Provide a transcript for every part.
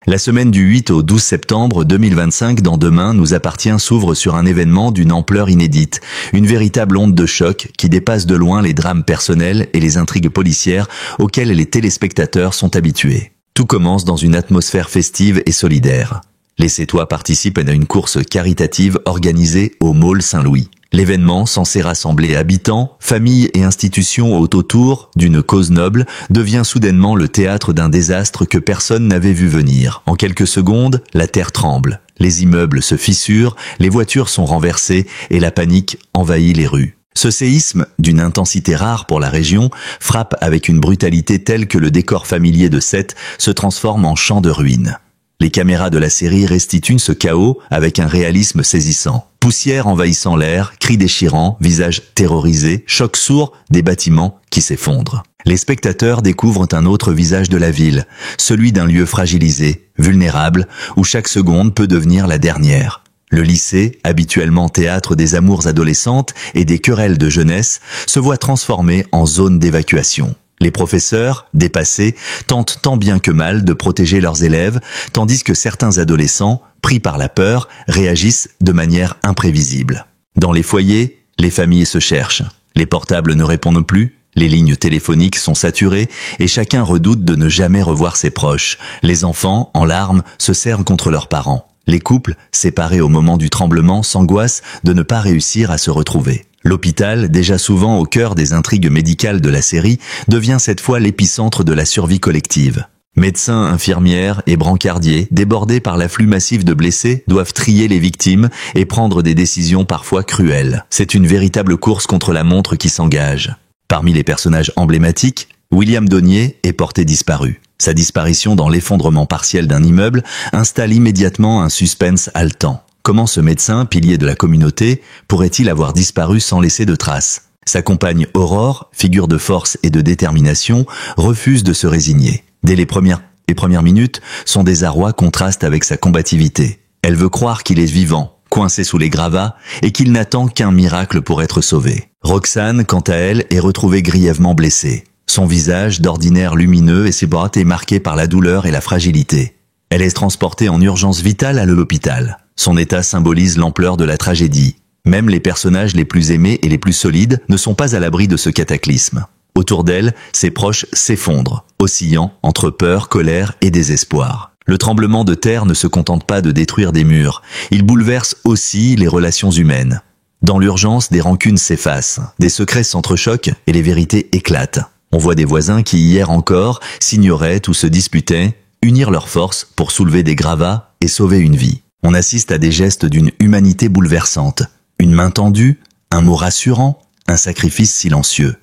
La semaine du 8 au 12 septembre 2025 dans Demain nous appartient s'ouvre sur un événement d'une ampleur inédite, une véritable onde de choc qui dépasse de loin les drames personnels et les intrigues policières auxquelles les téléspectateurs sont habitués. Tout commence dans une atmosphère festive et solidaire. Les Sétois participent à une course caritative organisée au Mall Saint-Louis. L'événement, censé rassembler habitants, familles et institutions autour d'une cause noble, devient soudainement le théâtre d'un désastre que personne n'avait vu venir. En quelques secondes, la terre tremble. Les immeubles se fissurent, les voitures sont renversées et la panique envahit les rues. Ce séisme, d'une intensité rare pour la région, frappe avec une brutalité telle que le décor familier de Sète se transforme en champ de ruines. Les caméras de la série restituent ce chaos avec un réalisme saisissant. Poussière envahissant l'air, cris déchirants, visages terrorisés, chocs sourds, des bâtiments qui s'effondrent. Les spectateurs découvrent un autre visage de la ville, celui d'un lieu fragilisé, vulnérable, où chaque seconde peut devenir la dernière. Le lycée, habituellement théâtre des amours adolescentes et des querelles de jeunesse, se voit transformé en zone d'évacuation. Les professeurs, dépassés, tentent tant bien que mal de protéger leurs élèves, tandis que certains adolescents, pris par la peur, réagissent de manière imprévisible. Dans les foyers, les familles se cherchent. Les portables ne répondent plus, les lignes téléphoniques sont saturées et chacun redoute de ne jamais revoir ses proches. Les enfants, en larmes, se serrent contre leurs parents. Les couples, séparés au moment du tremblement, s'angoissent de ne pas réussir à se retrouver. L'hôpital, déjà souvent au cœur des intrigues médicales de la série, devient cette fois l'épicentre de la survie collective. Médecins, infirmières et brancardiers, débordés par l'afflux massif de blessés, doivent trier les victimes et prendre des décisions parfois cruelles. C'est une véritable course contre la montre qui s'engage. Parmi les personnages emblématiques, William Daunier est porté disparu. Sa disparition dans l'effondrement partiel d'un immeuble installe immédiatement un suspense haletant. Comment ce médecin, pilier de la communauté, pourrait-il avoir disparu sans laisser de traces? Sa compagne Aurore, figure de force et de détermination, refuse de se résigner. Dès les premières minutes, son désarroi contraste avec sa combativité. Elle veut croire qu'il est vivant, coincé sous les gravats, et qu'il n'attend qu'un miracle pour être sauvé. Roxane, quant à elle, est retrouvée grièvement blessée. Son visage, d'ordinaire lumineux, et ses bras est marqué par la douleur et la fragilité. Elle est transportée en urgence vitale à l'hôpital. Son état symbolise l'ampleur de la tragédie. Même les personnages les plus aimés et les plus solides ne sont pas à l'abri de ce cataclysme. Autour d'elle, ses proches s'effondrent, oscillant entre peur, colère et désespoir. Le tremblement de terre ne se contente pas de détruire des murs, il bouleverse aussi les relations humaines. Dans l'urgence, des rancunes s'effacent, des secrets s'entrechoquent et les vérités éclatent. On voit des voisins qui, hier encore, s'ignoraient ou se disputaient, unir leurs forces pour soulever des gravats et sauver une vie. On assiste à des gestes d'une humanité bouleversante. Une main tendue, un mot rassurant, un sacrifice silencieux.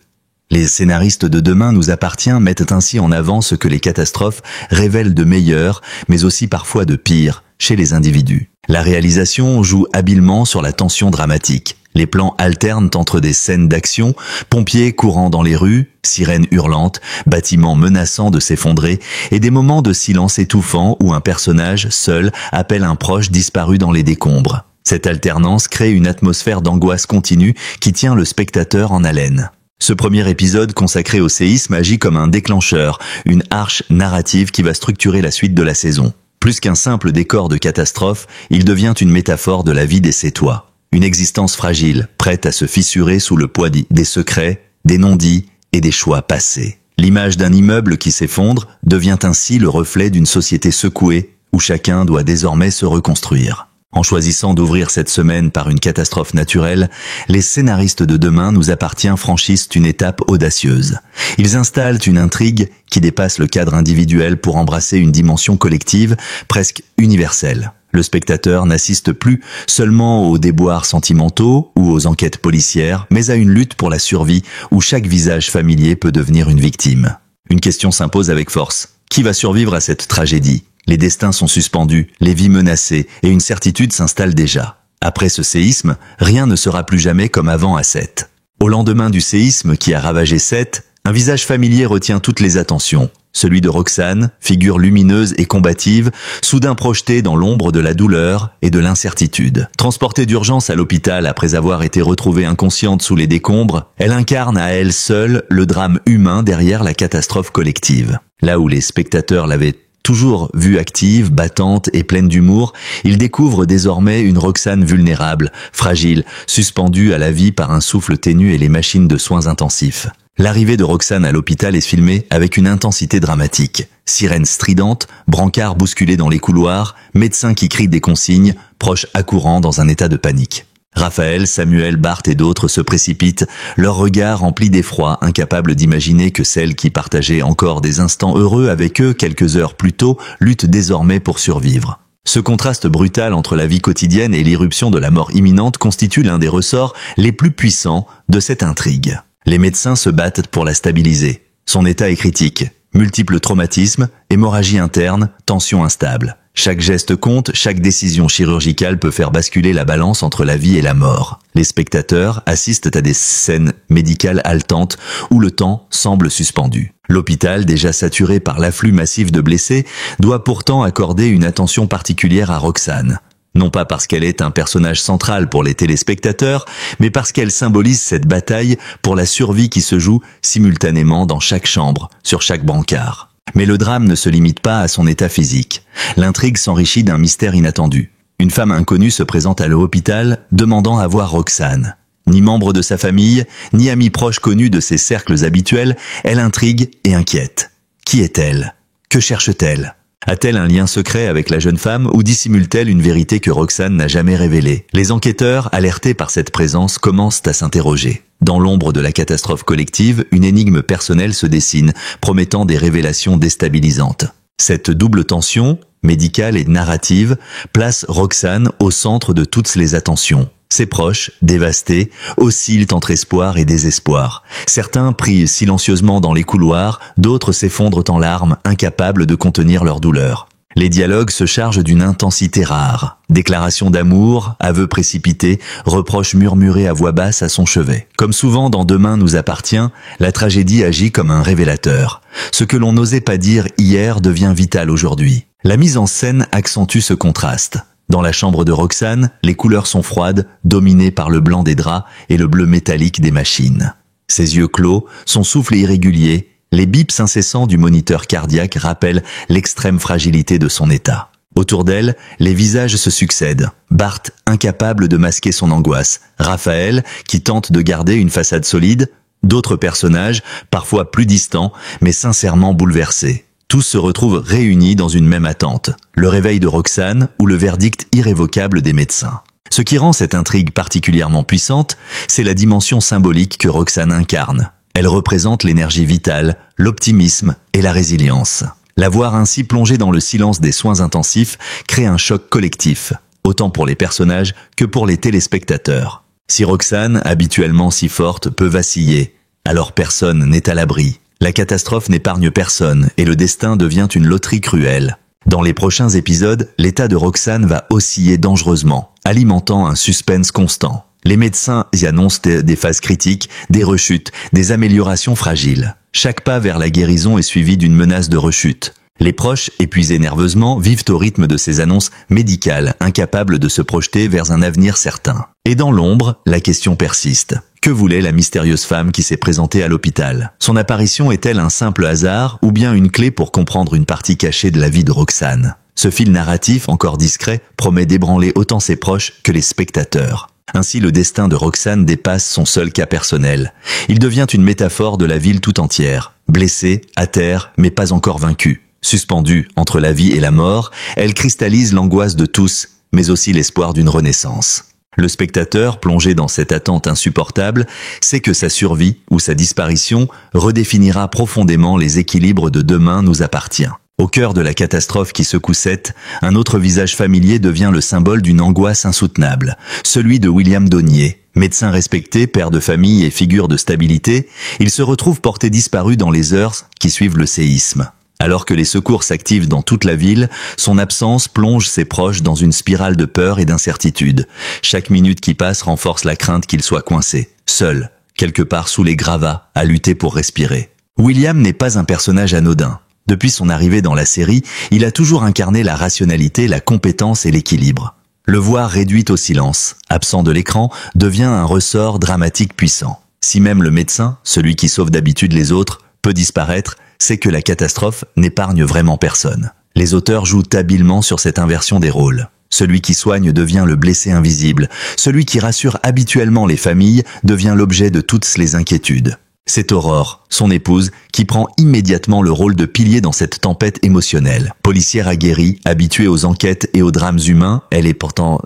Les scénaristes de Demain nous appartient mettent ainsi en avant ce que les catastrophes révèlent de meilleur, mais aussi parfois de pire, chez les individus. La réalisation joue habilement sur la tension dramatique. Les plans alternent entre des scènes d'action, pompiers courant dans les rues, sirènes hurlantes, bâtiments menaçants de s'effondrer, et des moments de silence étouffant où un personnage, seul, appelle un proche disparu dans les décombres. Cette alternance crée une atmosphère d'angoisse continue qui tient le spectateur en haleine. Ce premier épisode consacré au séisme agit comme un déclencheur, une arche narrative qui va structurer la suite de la saison. Plus qu'un simple décor de catastrophe, il devient une métaphore de la vie des Sétois. Une existence fragile, prête à se fissurer sous le poids des secrets, des non-dits et des choix passés. L'image d'un immeuble qui s'effondre devient ainsi le reflet d'une société secouée où chacun doit désormais se reconstruire. En choisissant d'ouvrir cette semaine par une catastrophe naturelle, les scénaristes de Demain nous appartient franchissent une étape audacieuse. Ils installent une intrigue qui dépasse le cadre individuel pour embrasser une dimension collective presque universelle. Le spectateur n'assiste plus seulement aux déboires sentimentaux ou aux enquêtes policières, mais à une lutte pour la survie où chaque visage familier peut devenir une victime. Une question s'impose avec force. Qui va survivre à cette tragédie? Les destins sont suspendus, les vies menacées, et une certitude s'installe déjà. Après ce séisme, rien ne sera plus jamais comme avant à Sète. Au lendemain du séisme qui a ravagé Sète, un visage familier retient toutes les attentions. Celui de Roxane, figure lumineuse et combative, soudain projetée dans l'ombre de la douleur et de l'incertitude. Transportée d'urgence à l'hôpital après avoir été retrouvée inconsciente sous les décombres, elle incarne à elle seule le drame humain derrière la catastrophe collective. Là où les spectateurs l'avaient Toujours vue active, battante et pleine d'humour, il découvre désormais une Roxane vulnérable, fragile, suspendue à la vie par un souffle ténu et les machines de soins intensifs. L'arrivée de Roxane à l'hôpital est filmée avec une intensité dramatique. Sirènes stridentes, brancards bousculés dans les couloirs, médecins qui crient des consignes, proches accourant dans un état de panique. Raphaël, Samuel, Bart et d'autres se précipitent, leur regard rempli d'effroi, incapables d'imaginer que celle qui partageait encore des instants heureux avec eux quelques heures plus tôt lutte désormais pour survivre. Ce contraste brutal entre la vie quotidienne et l'irruption de la mort imminente constitue l'un des ressorts les plus puissants de cette intrigue. Les médecins se battent pour la stabiliser. Son état est critique. Multiples traumatismes, hémorragie interne, tension instable. Chaque geste compte, chaque décision chirurgicale peut faire basculer la balance entre la vie et la mort. Les spectateurs assistent à des scènes médicales haletantes où le temps semble suspendu. L'hôpital, déjà saturé par l'afflux massif de blessés, doit pourtant accorder une attention particulière à Roxane. Non pas parce qu'elle est un personnage central pour les téléspectateurs, mais parce qu'elle symbolise cette bataille pour la survie qui se joue simultanément dans chaque chambre, sur chaque brancard. Mais le drame ne se limite pas à son état physique. L'intrigue s'enrichit d'un mystère inattendu. Une femme inconnue se présente à l'hôpital, demandant à voir Roxane. Ni membre de sa famille, ni ami proche connu de ses cercles habituels, elle intrigue et inquiète. Qui est-elle? Que cherche-t-elle? A-t-elle un lien secret avec la jeune femme ou dissimule-t-elle une vérité que Roxane n'a jamais révélée? Les enquêteurs, alertés par cette présence, commencent à s'interroger. Dans l'ombre de la catastrophe collective, une énigme personnelle se dessine, promettant des révélations déstabilisantes. Cette double tension, médicale et narrative, place Roxane au centre de toutes les attentions. Ses proches, dévastés, oscillent entre espoir et désespoir. Certains prient silencieusement dans les couloirs, d'autres s'effondrent en larmes, incapables de contenir leur douleur. Les dialogues se chargent d'une intensité rare. Déclarations d'amour, aveux précipités, reproches murmurés à voix basse à son chevet. Comme souvent dans Demain nous appartient, la tragédie agit comme un révélateur. Ce que l'on n'osait pas dire hier devient vital aujourd'hui. La mise en scène accentue ce contraste. Dans la chambre de Roxane, les couleurs sont froides, dominées par le blanc des draps et le bleu métallique des machines. Ses yeux clos, son souffle irrégulier, les bips incessants du moniteur cardiaque rappellent l'extrême fragilité de son état. Autour d'elle, les visages se succèdent. Bart, incapable de masquer son angoisse. Raphaël, qui tente de garder une façade solide. D'autres personnages, parfois plus distants, mais sincèrement bouleversés. Tous se retrouvent réunis dans une même attente, le réveil de Roxane ou le verdict irrévocable des médecins. Ce qui rend cette intrigue particulièrement puissante, c'est la dimension symbolique que Roxane incarne. Elle représente l'énergie vitale, l'optimisme et la résilience. La voir ainsi plongée dans le silence des soins intensifs crée un choc collectif, autant pour les personnages que pour les téléspectateurs. Si Roxane, habituellement si forte, peut vaciller, alors personne n'est à l'abri. La catastrophe n'épargne personne et le destin devient une loterie cruelle. Dans les prochains épisodes, l'état de Roxane va osciller dangereusement, alimentant un suspense constant. Les médecins y annoncent des phases critiques, des rechutes, des améliorations fragiles. Chaque pas vers la guérison est suivi d'une menace de rechute. Les proches, épuisés nerveusement, vivent au rythme de ces annonces médicales, incapables de se projeter vers un avenir certain. Et dans l'ombre, la question persiste. Que voulait la mystérieuse femme qui s'est présentée à l'hôpital? Son apparition est-elle un simple hasard ou bien une clé pour comprendre une partie cachée de la vie de Roxane? Ce fil narratif, encore discret, promet d'ébranler autant ses proches que les spectateurs. Ainsi, le destin de Roxane dépasse son seul cas personnel. Il devient une métaphore de la ville tout entière. Blessée, à terre, mais pas encore vaincue. Suspendue entre la vie et la mort, elle cristallise l'angoisse de tous, mais aussi l'espoir d'une renaissance. Le spectateur, plongé dans cette attente insupportable, sait que sa survie ou sa disparition redéfinira profondément les équilibres de Demain nous appartient. Au cœur de la catastrophe qui secoue Seth, un autre visage familier devient le symbole d'une angoisse insoutenable, celui de William Daunier. Médecin respecté, père de famille et figure de stabilité, il se retrouve porté disparu dans les heures qui suivent le séisme. Alors que les secours s'activent dans toute la ville, son absence plonge ses proches dans une spirale de peur et d'incertitude. Chaque minute qui passe renforce la crainte qu'il soit coincé, seul, quelque part sous les gravats, à lutter pour respirer. William n'est pas un personnage anodin. Depuis son arrivée dans la série, il a toujours incarné la rationalité, la compétence et l'équilibre. Le voir réduit au silence, absent de l'écran, devient un ressort dramatique puissant. Si même le médecin, celui qui sauve d'habitude les autres, peut disparaître, c'est que la catastrophe n'épargne vraiment personne. Les auteurs jouent habilement sur cette inversion des rôles. Celui qui soigne devient le blessé invisible. Celui qui rassure habituellement les familles devient l'objet de toutes les inquiétudes. C'est Aurore, son épouse, qui prend immédiatement le rôle de pilier dans cette tempête émotionnelle. Policière aguerrie, habituée aux enquêtes et aux drames humains, elle est pourtant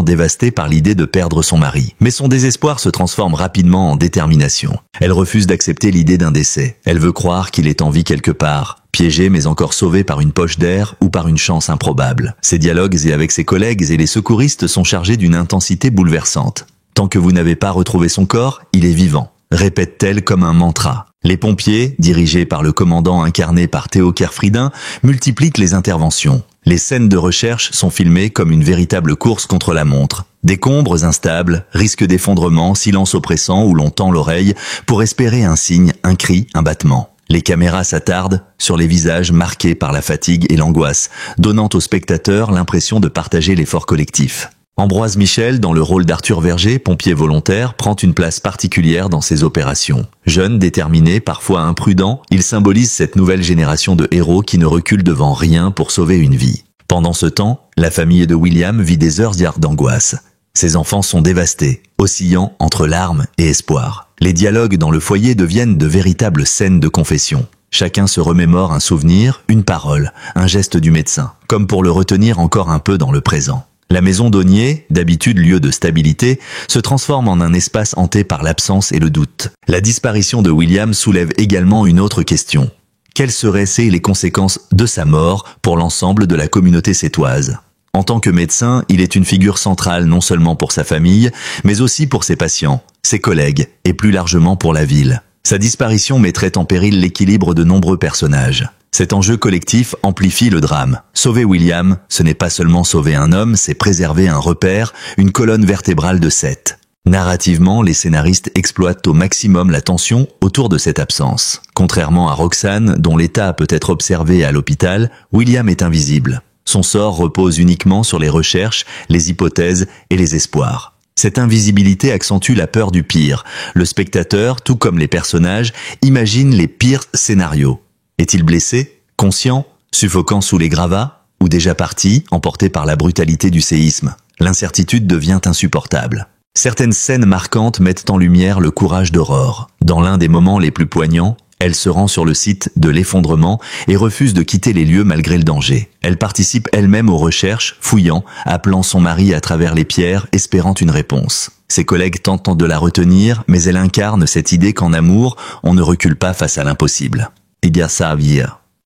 dévastée par l'idée de perdre son mari. Mais son désespoir se transforme rapidement en détermination. Elle refuse d'accepter l'idée d'un décès. Elle veut croire qu'il est en vie quelque part, piégé mais encore sauvé par une poche d'air ou par une chance improbable. Ses dialogues avec ses collègues et les secouristes sont chargés d'une intensité bouleversante. Tant que vous n'avez pas retrouvé son corps, il est vivant, répète-t-elle comme un mantra. Les pompiers, dirigés par le commandant incarné par Théo Kerfridin, multiplient les interventions. Les scènes de recherche sont filmées comme une véritable course contre la montre. Décombres instables, risque d'effondrement, silence oppressant où l'on tend l'oreille pour espérer un signe, un cri, un battement. Les caméras s'attardent sur les visages marqués par la fatigue et l'angoisse, donnant aux spectateurs l'impression de partager l'effort collectif. Ambroise Michel, dans le rôle d'Arthur Verger, pompier volontaire, prend une place particulière dans ces opérations. Jeune, déterminé, parfois imprudent, il symbolise cette nouvelle génération de héros qui ne reculent devant rien pour sauver une vie. Pendant ce temps, la famille de William vit des heures d'angoisse. Ses enfants sont dévastés, oscillant entre larmes et espoir. Les dialogues dans le foyer deviennent de véritables scènes de confession. Chacun se remémore un souvenir, une parole, un geste du médecin, comme pour le retenir encore un peu dans le présent. La maison d'Augnier, d'habitude lieu de stabilité, se transforme en un espace hanté par l'absence et le doute. La disparition de William soulève également une autre question. Quelles seraient les conséquences de sa mort pour l'ensemble de la communauté sétoise ? En tant que médecin, il est une figure centrale non seulement pour sa famille, mais aussi pour ses patients, ses collègues et plus largement pour la ville. Sa disparition mettrait en péril l'équilibre de nombreux personnages. Cet enjeu collectif amplifie le drame. Sauver William, ce n'est pas seulement sauver un homme, c'est préserver un repère, une colonne vertébrale de Seth. Narrativement, les scénaristes exploitent au maximum la tension autour de cette absence. Contrairement à Roxane, dont l'état peut être observé à l'hôpital, William est invisible. Son sort repose uniquement sur les recherches, les hypothèses et les espoirs. Cette invisibilité accentue la peur du pire. Le spectateur, tout comme les personnages, imagine les pires scénarios. Est-il blessé, conscient, suffocant sous les gravats, ou déjà parti, emporté par la brutalité du séisme? L'incertitude devient insupportable. Certaines scènes marquantes mettent en lumière le courage d'Aurore. Dans l'un des moments les plus poignants, elle se rend sur le site de l'effondrement et refuse de quitter les lieux malgré le danger. Elle participe elle-même aux recherches, fouillant, appelant son mari à travers les pierres, espérant une réponse. Ses collègues tentent de la retenir, mais elle incarne cette idée qu'en amour, on ne recule pas face à l'impossible.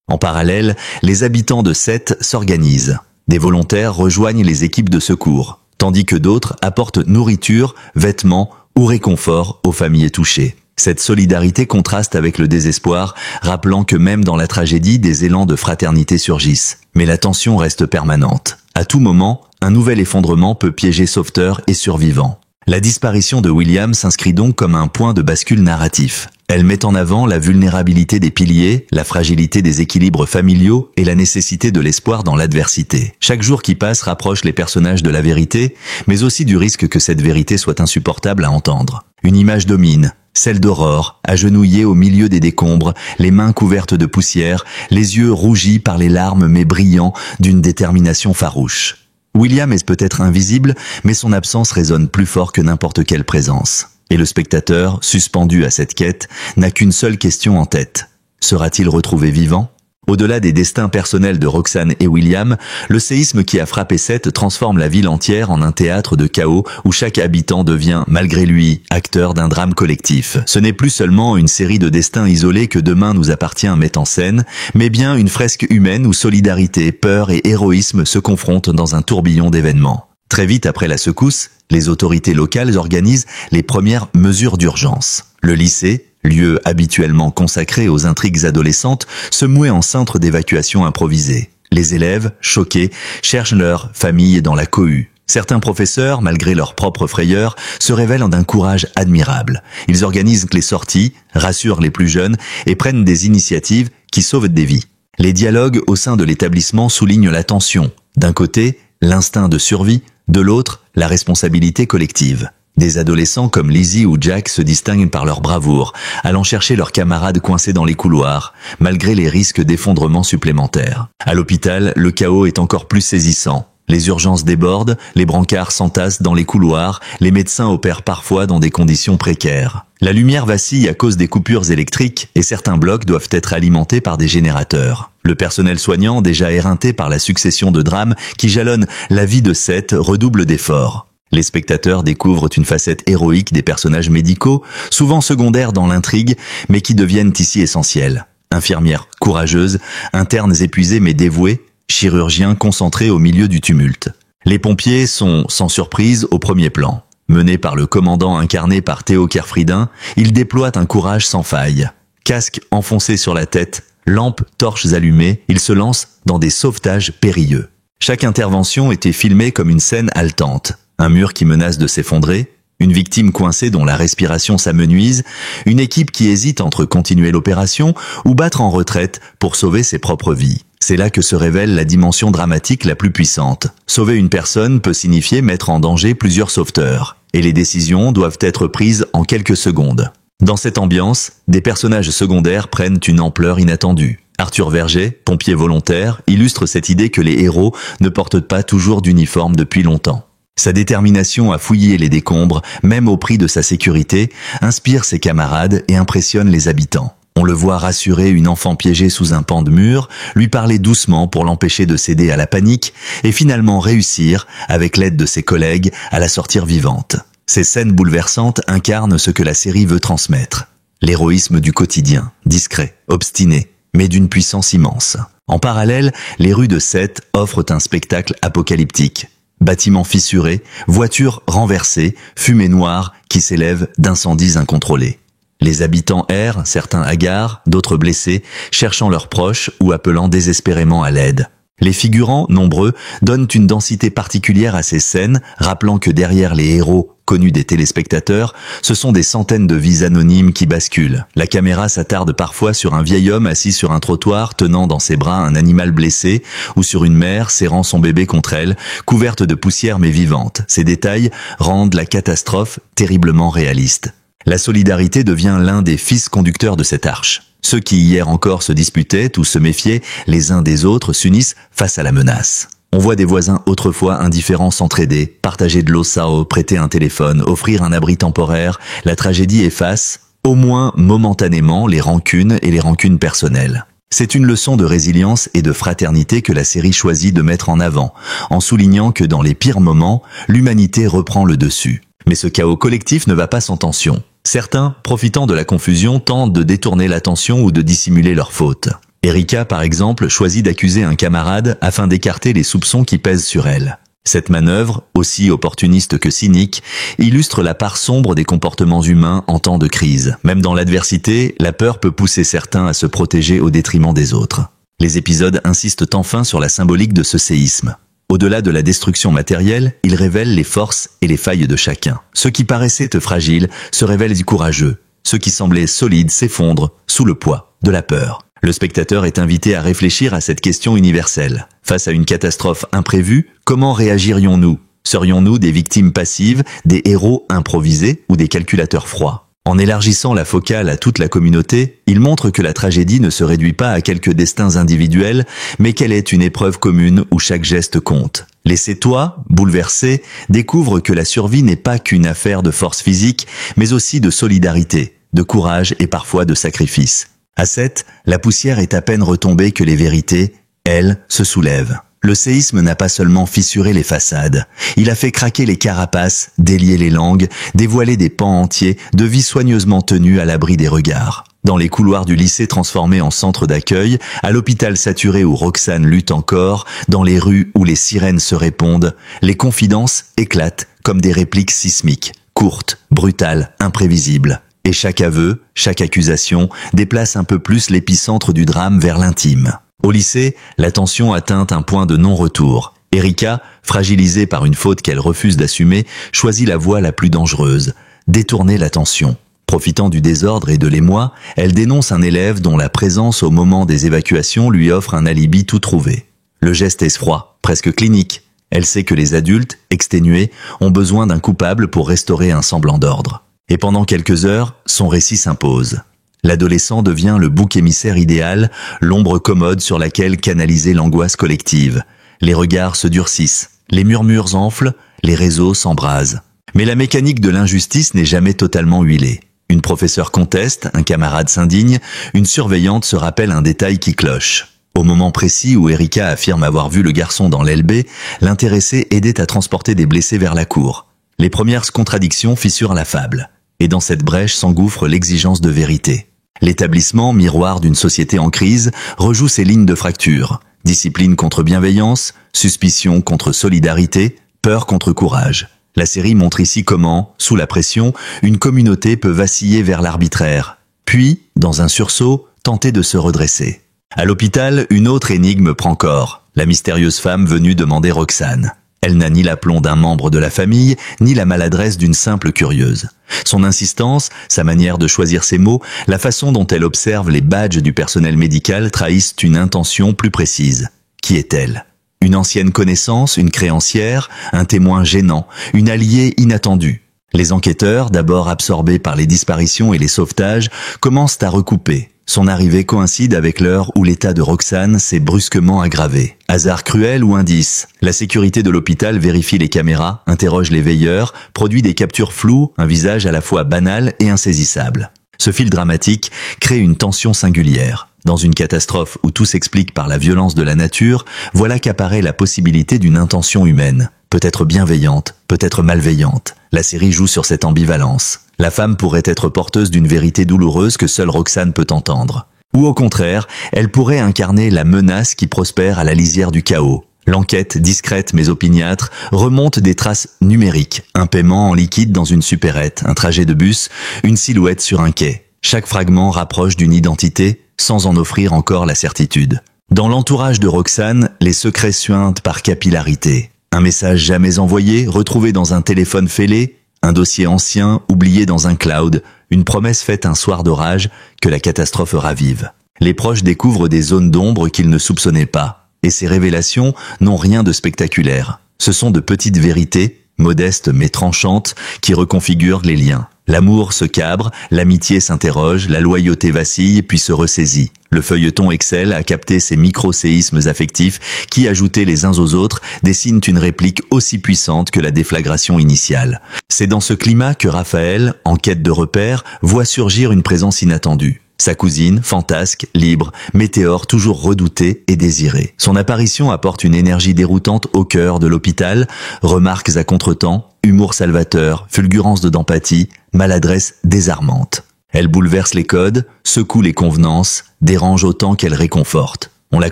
En parallèle, les habitants de Seth s'organisent. Des volontaires rejoignent les équipes de secours, tandis que d'autres apportent nourriture, vêtements ou réconfort aux familles touchées. Cette solidarité contraste avec le désespoir, rappelant que même dans la tragédie, des élans de fraternité surgissent. Mais la tension reste permanente. À tout moment, un nouvel effondrement peut piéger sauveteurs et survivants. La disparition de William s'inscrit donc comme un point de bascule narratif. Elle met en avant la vulnérabilité des piliers, la fragilité des équilibres familiaux et la nécessité de l'espoir dans l'adversité. Chaque jour qui passe rapproche les personnages de la vérité, mais aussi du risque que cette vérité soit insupportable à entendre. Une image domine, celle d'Aurore, agenouillée au milieu des décombres, les mains couvertes de poussière, les yeux rougis par les larmes mais brillants d'une détermination farouche. William est peut-être invisible, mais son absence résonne plus fort que n'importe quelle présence. Et le spectateur, suspendu à cette quête, n'a qu'une seule question en tête. Sera-t-il retrouvé vivant ? Au-delà des destins personnels de Roxane et William, le séisme qui a frappé Seth transforme la ville entière en un théâtre de chaos où chaque habitant devient, malgré lui, acteur d'un drame collectif. Ce n'est plus seulement une série de destins isolés que Demain nous appartient met en scène, mais bien une fresque humaine où solidarité, peur et héroïsme se confrontent dans un tourbillon d'événements. Très vite après la secousse, les autorités locales organisent les premières mesures d'urgence. Le lycée, lieu habituellement consacré aux intrigues adolescentes, se mouait en centre d'évacuation improvisé. Les élèves, choqués, cherchent leur famille dans la cohue. Certains professeurs, malgré leurs propres frayeurs, se révèlent d'un courage admirable. Ils organisent les sorties, rassurent les plus jeunes et prennent des initiatives qui sauvent des vies. Les dialogues au sein de l'établissement soulignent la tension. D'un côté, l'instinct de survie, de l'autre, la responsabilité collective. Des adolescents comme Lizzie ou Jack se distinguent par leur bravoure, allant chercher leurs camarades coincés dans les couloirs, malgré les risques d'effondrement supplémentaires. À l'hôpital, le chaos est encore plus saisissant. Les urgences débordent, les brancards s'entassent dans les couloirs, les médecins opèrent parfois dans des conditions précaires. La lumière vacille à cause des coupures électriques et certains blocs doivent être alimentés par des générateurs. Le personnel soignant, déjà éreinté par la succession de drames qui jalonnent la vie de Seth, redouble d'efforts. Les spectateurs découvrent une facette héroïque des personnages médicaux, souvent secondaires dans l'intrigue, mais qui deviennent ici essentiels. Infirmières courageuses, internes épuisés mais dévoués, chirurgiens concentrés au milieu du tumulte. Les pompiers sont, sans surprise, au premier plan. Menés par le commandant incarné par Theo Kerfridin, ils déploient un courage sans faille. Casque enfoncé sur la tête, lampes, torches allumées, ils se lancent dans des sauvetages périlleux. Chaque intervention était filmée comme une scène haletante. Un mur qui menace de s'effondrer, une victime coincée dont la respiration s'amenuise, une équipe qui hésite entre continuer l'opération ou battre en retraite pour sauver ses propres vies. C'est là que se révèle la dimension dramatique la plus puissante. Sauver une personne peut signifier mettre en danger plusieurs sauveteurs, et les décisions doivent être prises en quelques secondes. Dans cette ambiance, des personnages secondaires prennent une ampleur inattendue. Arthur Verger, pompier volontaire, illustre cette idée que les héros ne portent pas toujours d'uniforme depuis longtemps. Sa détermination à fouiller les décombres, même au prix de sa sécurité, inspire ses camarades et impressionne les habitants. On le voit rassurer une enfant piégée sous un pan de mur, lui parler doucement pour l'empêcher de céder à la panique, et finalement réussir, avec l'aide de ses collègues, à la sortir vivante. Ces scènes bouleversantes incarnent ce que la série veut transmettre. L'héroïsme du quotidien, discret, obstiné, mais d'une puissance immense. En parallèle, les rues de Seth offrent un spectacle apocalyptique. Bâtiments fissurés, voitures renversées, fumée noire qui s'élève d'incendies incontrôlés. Les habitants errent, certains hagards, d'autres blessés, cherchant leurs proches ou appelant désespérément à l'aide. Les figurants, nombreux, donnent une densité particulière à ces scènes, rappelant que derrière les héros connus des téléspectateurs, ce sont des centaines de vies anonymes qui basculent. La caméra s'attarde parfois sur un vieil homme assis sur un trottoir tenant dans ses bras un animal blessé, ou sur une mère serrant son bébé contre elle, couverte de poussière mais vivante. Ces détails rendent la catastrophe terriblement réaliste. La solidarité devient l'un des fils conducteurs de cette arche. Ceux qui hier encore se disputaient ou se méfiaient les uns des autres s'unissent face à la menace. On voit des voisins autrefois indifférents s'entraider, partager de l'eau sao, prêter un téléphone, offrir un abri temporaire. La tragédie efface, au moins momentanément, les rancunes et les rancunes personnelles. C'est une leçon de résilience et de fraternité que la série choisit de mettre en avant, en soulignant que dans les pires moments, l'humanité reprend le dessus. Mais ce chaos collectif ne va pas sans tension. Certains, profitant de la confusion, tentent de détourner l'attention ou de dissimuler leurs fautes. Erika, par exemple, choisit d'accuser un camarade afin d'écarter les soupçons qui pèsent sur elle. Cette manœuvre, aussi opportuniste que cynique, illustre la part sombre des comportements humains en temps de crise. Même dans l'adversité, la peur peut pousser certains à se protéger au détriment des autres. Les épisodes insistent enfin sur la symbolique de ce séisme. Au-delà de la destruction matérielle, ils révèlent les forces et les failles de chacun. Ceux qui paraissaient fragiles se révèlent courageux. Ceux qui semblaient solides s'effondrent sous le poids de la peur. Le spectateur est invité à réfléchir à cette question universelle. Face à une catastrophe imprévue, comment réagirions-nous ? Serions-nous des victimes passives, des héros improvisés ou des calculateurs froids ? En élargissant la focale à toute la communauté, il montre que la tragédie ne se réduit pas à quelques destins individuels, mais qu'elle est une épreuve commune où chaque geste compte. Les Sétois, bouleversés, découvrent que la survie n'est pas qu'une affaire de force physique, mais aussi de solidarité, de courage et parfois de sacrifice. À Seth, la poussière est à peine retombée que les vérités, elles, se soulèvent. Le séisme n'a pas seulement fissuré les façades, il a fait craquer les carapaces, délier les langues, dévoiler des pans entiers de vies soigneusement tenues à l'abri des regards. Dans les couloirs du lycée transformé en centre d'accueil, à l'hôpital saturé où Roxane lutte encore, dans les rues où les sirènes se répondent, les confidences éclatent comme des répliques sismiques, courtes, brutales, imprévisibles. Et chaque aveu, chaque accusation déplace un peu plus l'épicentre du drame vers l'intime. Au lycée, la tension atteint un point de non-retour. Erika, fragilisée par une faute qu'elle refuse d'assumer, choisit la voie la plus dangereuse, détourner l'attention. Profitant du désordre et de l'émoi, elle dénonce un élève dont la présence au moment des évacuations lui offre un alibi tout trouvé. Le geste est froid, presque clinique. Elle sait que les adultes, exténués, ont besoin d'un coupable pour restaurer un semblant d'ordre. Et pendant quelques heures, son récit s'impose. L'adolescent devient le bouc émissaire idéal, l'ombre commode sur laquelle canaliser l'angoisse collective. Les regards se durcissent, les murmures enflent, les réseaux s'embrasent. Mais la mécanique de l'injustice n'est jamais totalement huilée. Une professeure conteste, un camarade s'indigne, une surveillante se rappelle un détail qui cloche. Au moment précis où Erika affirme avoir vu le garçon dans l'LB, l'intéressé aidait à transporter des blessés vers la cour. Les premières contradictions fissurent la fable. Et dans cette brèche s'engouffre l'exigence de vérité. L'établissement, miroir d'une société en crise, rejoue ses lignes de fracture. Discipline contre bienveillance, suspicion contre solidarité, peur contre courage. La série montre ici comment, sous la pression, une communauté peut vaciller vers l'arbitraire, puis, dans un sursaut, tenter de se redresser. À l'hôpital, une autre énigme prend corps, la mystérieuse femme venue demander Roxane. Elle n'a ni l'aplomb d'un membre de la famille, ni la maladresse d'une simple curieuse. Son insistance, sa manière de choisir ses mots, la façon dont elle observe les badges du personnel médical trahissent une intention plus précise. Qui est-elle ? Une ancienne connaissance, une créancière, un témoin gênant, une alliée inattendue. Les enquêteurs, d'abord absorbés par les disparitions et les sauvetages, commencent à recouper. Son arrivée coïncide avec l'heure où l'état de Roxane s'est brusquement aggravé. Hasard cruel ou indice ? La sécurité de l'hôpital vérifie les caméras, interroge les veilleurs, produit des captures floues, un visage à la fois banal et insaisissable. Ce fil dramatique crée une tension singulière. Dans une catastrophe où tout s'explique par la violence de la nature, voilà qu'apparaît la possibilité d'une intention humaine. Peut-être bienveillante, peut-être malveillante. La série joue sur cette ambivalence. La femme pourrait être porteuse d'une vérité douloureuse que seule Roxane peut entendre. Ou au contraire, elle pourrait incarner la menace qui prospère à la lisière du chaos. L'enquête, discrète mais opiniâtre, remonte des traces numériques. Un paiement en liquide dans une supérette, un trajet de bus, une silhouette sur un quai. Chaque fragment rapproche d'une identité, sans en offrir encore la certitude. Dans l'entourage de Roxane, les secrets suintent par capillarité. Un message jamais envoyé, retrouvé dans un téléphone fêlé, un dossier ancien, oublié dans un cloud, une promesse faite un soir d'orage que la catastrophe ravive. Les proches découvrent des zones d'ombre qu'ils ne soupçonnaient pas, et ces révélations n'ont rien de spectaculaire. Ce sont de petites vérités, modestes mais tranchantes, qui reconfigurent les liens. L'amour se cabre, l'amitié s'interroge, la loyauté vacille puis se ressaisit. Le feuilleton excelle à capter ces micro-séismes affectifs qui, ajoutés les uns aux autres, dessinent une réplique aussi puissante que la déflagration initiale. C'est dans ce climat que Raphaël, en quête de repères, voit surgir une présence inattendue. Sa cousine, fantasque, libre, météore toujours redoutée et désirée. Son apparition apporte une énergie déroutante au cœur de l'hôpital, remarques à contretemps, humour salvateur, fulgurance d'empathie, maladresse désarmante. Elle bouleverse les codes, secoue les convenances, dérange autant qu'elle réconforte. On la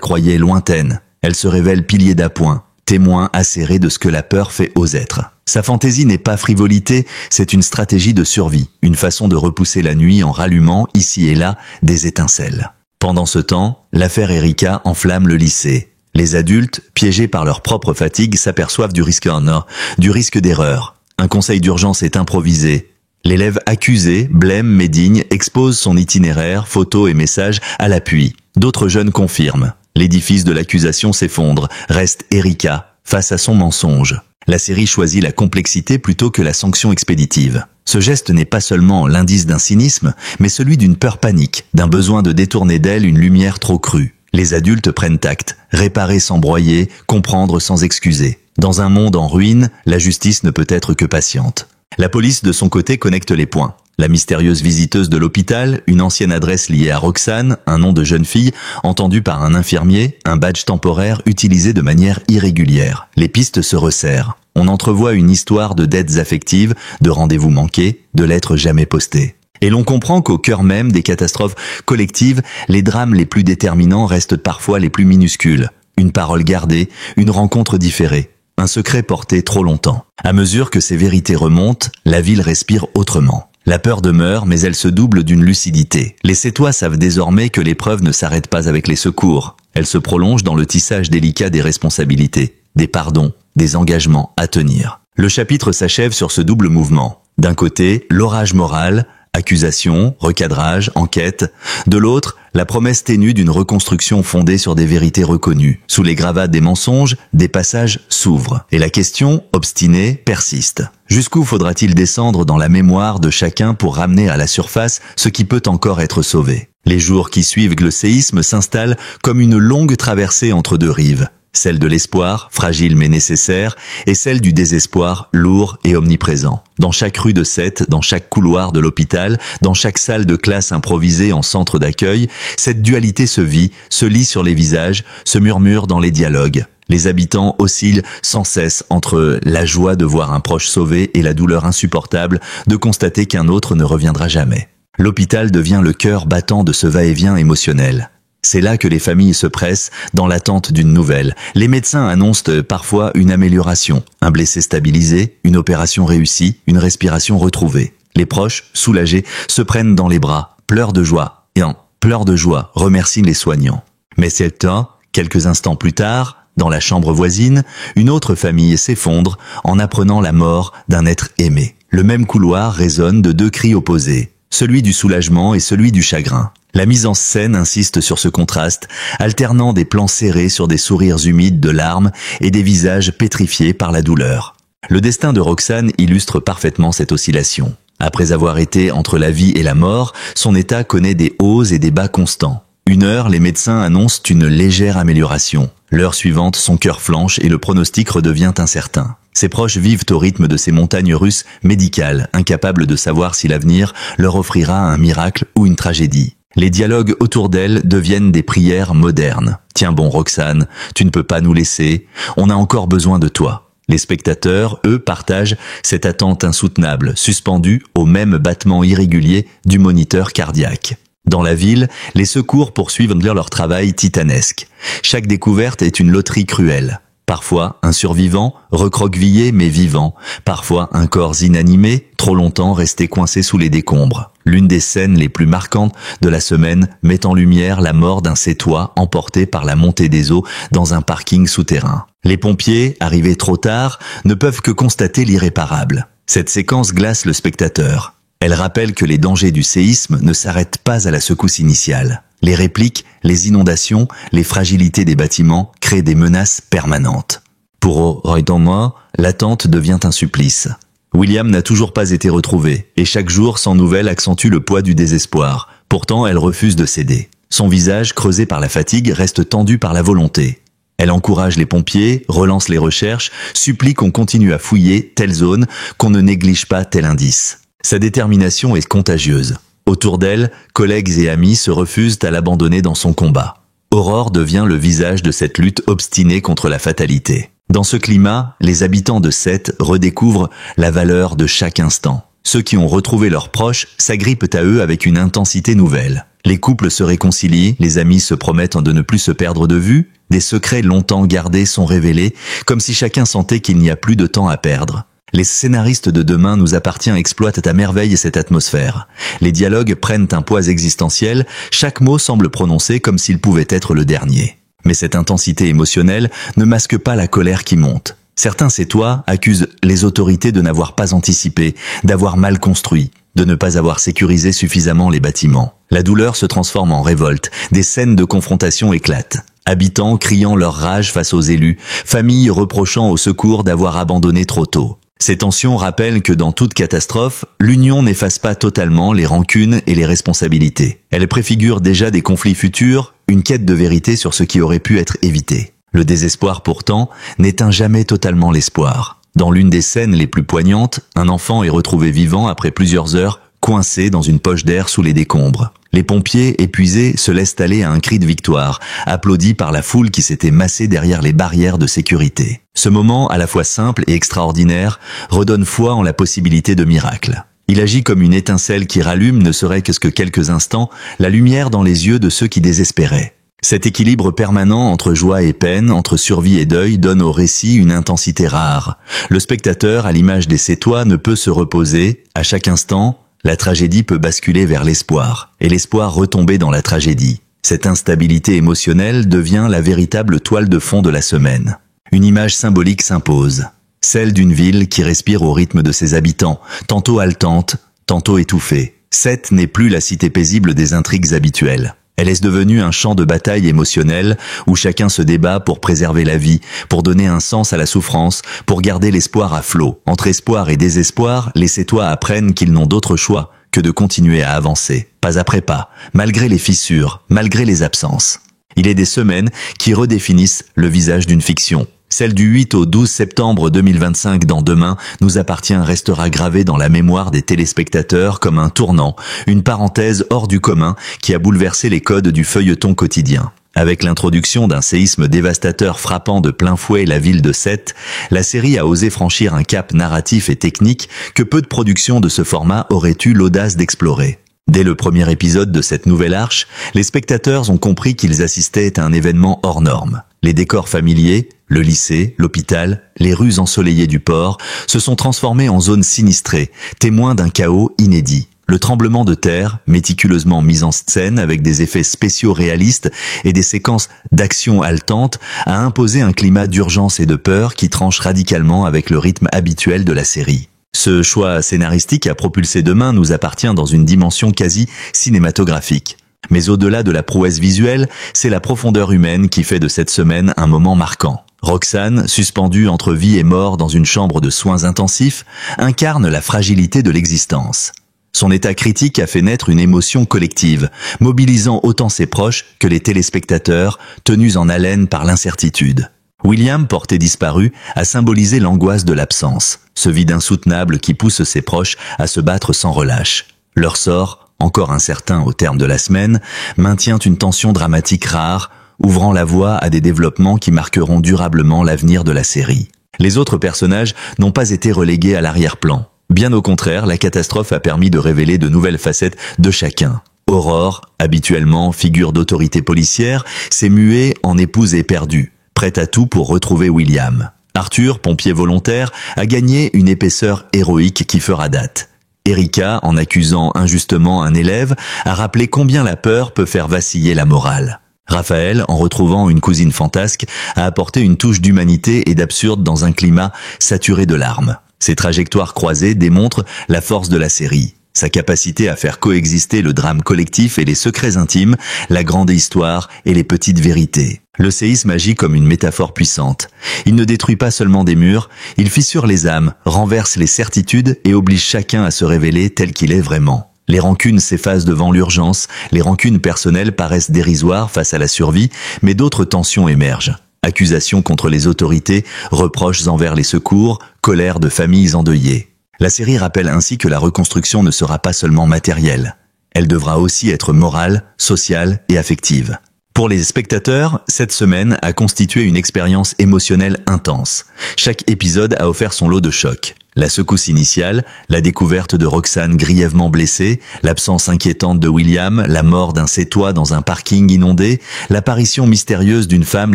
croyait lointaine. Elle se révèle pilier d'appoint, témoin acéré de ce que la peur fait aux êtres. Sa fantaisie n'est pas frivolité, c'est une stratégie de survie, une façon de repousser la nuit en rallumant, ici et là, des étincelles. Pendant ce temps, l'affaire Erika enflamme le lycée. Les adultes, piégés par leur propre fatigue, s'aperçoivent du risque d'erreur. Un conseil d'urgence est improvisé. L'élève accusé, blême mais digne, expose son itinéraire, photos et messages à l'appui. D'autres jeunes confirment. L'édifice de l'accusation s'effondre, reste Erika, face à son mensonge. La série choisit la complexité plutôt que la sanction expéditive. Ce geste n'est pas seulement l'indice d'un cynisme, mais celui d'une peur panique, d'un besoin de détourner d'elle une lumière trop crue. Les adultes prennent acte, réparer sans broyer, comprendre sans excuser. Dans un monde en ruine, la justice ne peut être que patiente. La police, de son côté, connecte les points. La mystérieuse visiteuse de l'hôpital, une ancienne adresse liée à Roxane, un nom de jeune fille, entendu par un infirmier, un badge temporaire utilisé de manière irrégulière. Les pistes se resserrent. On entrevoit une histoire de dettes affectives, de rendez-vous manqués, de lettres jamais postées. Et l'on comprend qu'au cœur même des catastrophes collectives, les drames les plus déterminants restent parfois les plus minuscules. Une parole gardée, une rencontre différée. Un secret porté trop longtemps. À mesure que ces vérités remontent, la ville respire autrement. La peur demeure, mais elle se double d'une lucidité. Les Sétois savent désormais que l'épreuve ne s'arrête pas avec les secours. Elle se prolonge dans le tissage délicat des responsabilités, des pardons, des engagements à tenir. Le chapitre s'achève sur ce double mouvement. D'un côté, l'orage moral, accusation, recadrage, enquête. De l'autre, la promesse ténue d'une reconstruction fondée sur des vérités reconnues. Sous les gravats des mensonges, des passages s'ouvrent. Et la question, obstinée, persiste. Jusqu'où faudra-t-il descendre dans la mémoire de chacun pour ramener à la surface ce qui peut encore être sauvé? Les jours qui suivent le séisme s'installent comme une longue traversée entre deux rives. Celle de l'espoir, fragile mais nécessaire, et celle du désespoir, lourd et omniprésent. Dans chaque rue de Sète, dans chaque couloir de l'hôpital, dans chaque salle de classe improvisée en centre d'accueil, cette dualité se vit, se lit sur les visages, se murmure dans les dialogues. Les habitants oscillent sans cesse entre la joie de voir un proche sauvé et la douleur insupportable de constater qu'un autre ne reviendra jamais. L'hôpital devient le cœur battant de ce va-et-vient émotionnel. C'est là que les familles se pressent dans l'attente d'une nouvelle. Les médecins annoncent parfois une amélioration, un blessé stabilisé, une opération réussie, une respiration retrouvée. Les proches, soulagés, se prennent dans les bras, pleurent de joie, et en pleurs de joie remercient les soignants. Mais c'est le temps, quelques instants plus tard, dans la chambre voisine, une autre famille s'effondre en apprenant la mort d'un être aimé. Le même couloir résonne de deux cris opposés, celui du soulagement et celui du chagrin. La mise en scène insiste sur ce contraste, alternant des plans serrés sur des sourires humides de larmes et des visages pétrifiés par la douleur. Le destin de Roxane illustre parfaitement cette oscillation. Après avoir été entre la vie et la mort, son état connaît des hauts et des bas constants. Une heure, les médecins annoncent une légère amélioration. L'heure suivante, son cœur flanche et le pronostic redevient incertain. Ses proches vivent au rythme de ces montagnes russes médicales, incapables de savoir si l'avenir leur offrira un miracle ou une tragédie. Les dialogues autour d'elle deviennent des prières modernes. « Tiens bon, Roxane, tu ne peux pas nous laisser, on a encore besoin de toi. » Les spectateurs, eux, partagent cette attente insoutenable, suspendue au même battement irrégulier du moniteur cardiaque. Dans la ville, les secours poursuivent leur travail titanesque. Chaque découverte est une loterie cruelle. Parfois un survivant, recroquevillé mais vivant. Parfois un corps inanimé, trop longtemps resté coincé sous les décombres. L'une des scènes les plus marquantes de la semaine met en lumière la mort d'un Sétois emporté par la montée des eaux dans un parking souterrain. Les pompiers, arrivés trop tard, ne peuvent que constater l'irréparable. Cette séquence glace le spectateur. Elle rappelle que les dangers du séisme ne s'arrêtent pas à la secousse initiale. Les répliques, les inondations, les fragilités des bâtiments créent des menaces permanentes. Pour Roy Domer, l'attente devient un supplice. William n'a toujours pas été retrouvé, et chaque jour sans nouvelles accentue le poids du désespoir. Pourtant, elle refuse de céder. Son visage, creusé par la fatigue, reste tendu par la volonté. Elle encourage les pompiers, relance les recherches, supplie qu'on continue à fouiller telle zone, qu'on ne néglige pas tel indice. Sa détermination est contagieuse. Autour d'elle, collègues et amis se refusent à l'abandonner dans son combat. Aurore devient le visage de cette lutte obstinée contre la fatalité. Dans ce climat, les habitants de Sète redécouvrent la valeur de chaque instant. Ceux qui ont retrouvé leurs proches s'agrippent à eux avec une intensité nouvelle. Les couples se réconcilient, les amis se promettent de ne plus se perdre de vue, des secrets longtemps gardés sont révélés, comme si chacun sentait qu'il n'y a plus de temps à perdre. Les scénaristes de Demain nous appartient exploitent à merveille cette atmosphère. Les dialogues prennent un poids existentiel, chaque mot semble prononcé comme s'il pouvait être le dernier. Mais cette intensité émotionnelle ne masque pas la colère qui monte. Certains Sétois accusent les autorités de n'avoir pas anticipé, d'avoir mal construit, de ne pas avoir sécurisé suffisamment les bâtiments. La douleur se transforme en révolte, des scènes de confrontation éclatent. Habitants criant leur rage face aux élus, familles reprochant aux secours d'avoir abandonné trop tôt. Ces tensions rappellent que dans toute catastrophe, l'union n'efface pas totalement les rancunes et les responsabilités. Elle préfigure déjà des conflits futurs, une quête de vérité sur ce qui aurait pu être évité. Le désespoir pourtant n'éteint jamais totalement l'espoir. Dans l'une des scènes les plus poignantes, un enfant est retrouvé vivant après plusieurs heures, coincé dans une poche d'air sous les décombres. Les pompiers, épuisés, se laissent aller à un cri de victoire, applaudis par la foule qui s'était massée derrière les barrières de sécurité. Ce moment, à la fois simple et extraordinaire, redonne foi en la possibilité de miracle. Il agit comme une étincelle qui rallume, ne serait que quelques instants, la lumière dans les yeux de ceux qui désespéraient. Cet équilibre permanent entre joie et peine, entre survie et deuil, donne au récit une intensité rare. Le spectateur, à l'image des Sétois, ne peut se reposer. À chaque instant, la tragédie peut basculer vers l'espoir, et l'espoir retomber dans la tragédie. Cette instabilité émotionnelle devient la véritable toile de fond de la semaine. Une image symbolique s'impose, celle d'une ville qui respire au rythme de ses habitants, tantôt haletante, tantôt étouffée. Sète n'est plus la cité paisible des intrigues habituelles. Elle est devenue un champ de bataille émotionnel où chacun se débat pour préserver la vie, pour donner un sens à la souffrance, pour garder l'espoir à flot. Entre espoir et désespoir, les Sétois apprennent qu'ils n'ont d'autre choix que de continuer à avancer, pas après pas, malgré les fissures, malgré les absences. Il est des semaines qui redéfinissent le visage d'une fiction. Celle du 8 au 12 septembre 2025 dans Demain nous appartient restera gravée dans la mémoire des téléspectateurs comme un tournant, une parenthèse hors du commun qui a bouleversé les codes du feuilleton quotidien. Avec l'introduction d'un séisme dévastateur frappant de plein fouet la ville de Sète, la série a osé franchir un cap narratif et technique que peu de productions de ce format auraient eu l'audace d'explorer. Dès le premier épisode de cette nouvelle arche, les spectateurs ont compris qu'ils assistaient à un événement hors norme. Les décors familiers, le lycée, l'hôpital, les rues ensoleillées du port se sont transformés en zones sinistrées, témoins d'un chaos inédit. Le tremblement de terre, méticuleusement mis en scène avec des effets spéciaux réalistes et des séquences d'action haletantes, a imposé un climat d'urgence et de peur qui tranche radicalement avec le rythme habituel de la série. Ce choix scénaristique a propulsé Demain nous appartient dans une dimension quasi cinématographique. Mais au-delà de la prouesse visuelle, c'est la profondeur humaine qui fait de cette semaine un moment marquant. Roxane, suspendue entre vie et mort dans une chambre de soins intensifs, incarne la fragilité de l'existence. Son état critique a fait naître une émotion collective, mobilisant autant ses proches que les téléspectateurs, tenus en haleine par l'incertitude. William, porté disparu, a symbolisé l'angoisse de l'absence, ce vide insoutenable qui pousse ses proches à se battre sans relâche. Leur sort, encore incertain au terme de la semaine, maintient une tension dramatique rare, ouvrant la voie à des développements qui marqueront durablement l'avenir de la série. Les autres personnages n'ont pas été relégués à l'arrière-plan. Bien au contraire, la catastrophe a permis de révéler de nouvelles facettes de chacun. Aurore, habituellement figure d'autorité policière, s'est muée en épouse éperdue, prête à tout pour retrouver William. Arthur, pompier volontaire, a gagné une épaisseur héroïque qui fera date. Erika, en accusant injustement un élève, a rappelé combien la peur peut faire vaciller la morale. Raphaël, en retrouvant une cousine fantasque, a apporté une touche d'humanité et d'absurde dans un climat saturé de larmes. Ces trajectoires croisées démontrent la force de la série. Sa capacité à faire coexister le drame collectif et les secrets intimes, la grande histoire et les petites vérités. Le séisme agit comme une métaphore puissante. Il ne détruit pas seulement des murs, il fissure les âmes, renverse les certitudes et oblige chacun à se révéler tel qu'il est vraiment. Les rancunes s'effacent devant l'urgence, les rancunes personnelles paraissent dérisoires face à la survie, mais d'autres tensions émergent. Accusations contre les autorités, reproches envers les secours, colère de familles endeuillées. La série rappelle ainsi que la reconstruction ne sera pas seulement matérielle. Elle devra aussi être morale, sociale et affective. Pour les spectateurs, cette semaine a constitué une expérience émotionnelle intense. Chaque épisode a offert son lot de chocs. La secousse initiale, la découverte de Roxane grièvement blessée, l'absence inquiétante de William, la mort d'un Sétois dans un parking inondé, l'apparition mystérieuse d'une femme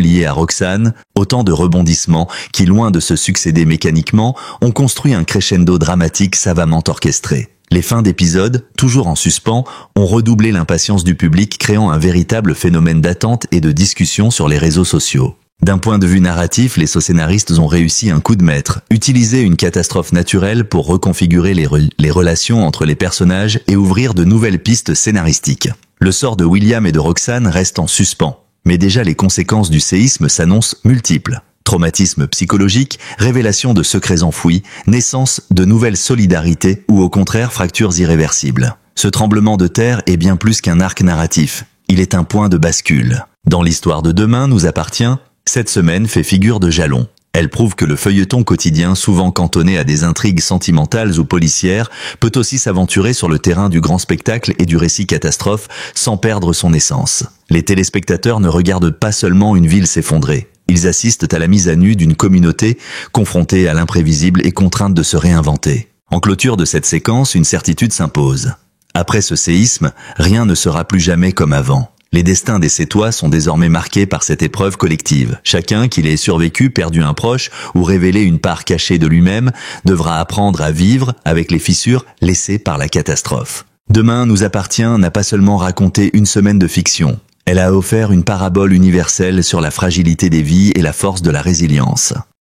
liée à Roxane, autant de rebondissements qui, loin de se succéder mécaniquement, ont construit un crescendo dramatique savamment orchestré. Les fins d'épisodes, toujours en suspens, ont redoublé l'impatience du public, créant un véritable phénomène d'attente et de discussion sur les réseaux sociaux. D'un point de vue narratif, les scénaristes ont réussi un coup de maître, utiliser une catastrophe naturelle pour reconfigurer les relations entre les personnages et ouvrir de nouvelles pistes scénaristiques. Le sort de William et de Roxane reste en suspens, mais déjà les conséquences du séisme s'annoncent multiples. Traumatisme psychologique, révélation de secrets enfouis, naissance de nouvelles solidarités ou au contraire fractures irréversibles. Ce tremblement de terre est bien plus qu'un arc narratif. Il est un point de bascule. Dans l'histoire de Demain nous appartient, cette semaine fait figure de jalon. Elle prouve que le feuilleton quotidien, souvent cantonné à des intrigues sentimentales ou policières, peut aussi s'aventurer sur le terrain du grand spectacle et du récit catastrophe sans perdre son essence. Les téléspectateurs ne regardent pas seulement une ville s'effondrer. Ils assistent à la mise à nu d'une communauté confrontée à l'imprévisible et contrainte de se réinventer. En clôture de cette séquence, une certitude s'impose. Après ce séisme, rien ne sera plus jamais comme avant. Les destins des Sétois sont désormais marqués par cette épreuve collective. Chacun, qu'il ait survécu, perdu un proche ou révélé une part cachée de lui-même, devra apprendre à vivre avec les fissures laissées par la catastrophe. Demain nous appartient n'a pas seulement raconté une semaine de fiction. Elle a offert une parabole universelle sur la fragilité des vies et la force de la résilience.